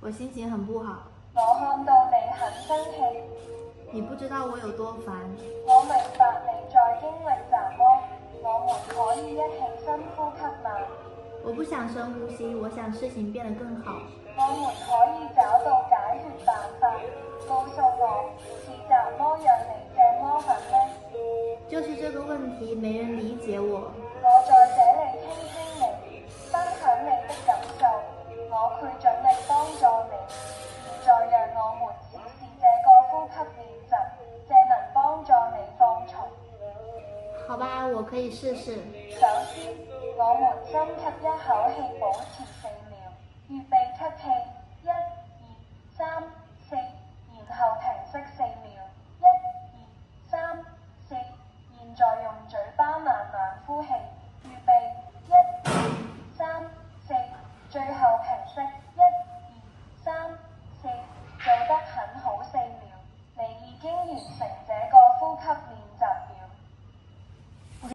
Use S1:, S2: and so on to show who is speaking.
S1: 我心情很不好。
S2: 我看到你很生氣。
S1: 你不知道我有多煩。
S2: 我明白你在經歷什麼。我們可以一起深呼吸嗎？
S1: 我不想深呼吸，我想事情變得更好。
S2: 我們可以找到解決辦法。告訴我，是什麼讓你這麼憤呢？
S1: 就是這個問題，沒人理解我。
S2: 我在這裡傾聽你，分享你的感受，我會盡力幫助你。現在讓我們試試這個呼吸練習，這能幫助你放鬆。
S1: 好吧，我可以試試。
S2: 首先，我們深吸一口氣，保持4秒，預備吸氣，1、2、3、4，然後停息4秒，1、2、3、4。現在用嘴巴慢慢呼氣，預備1、2、3、4，最後停息。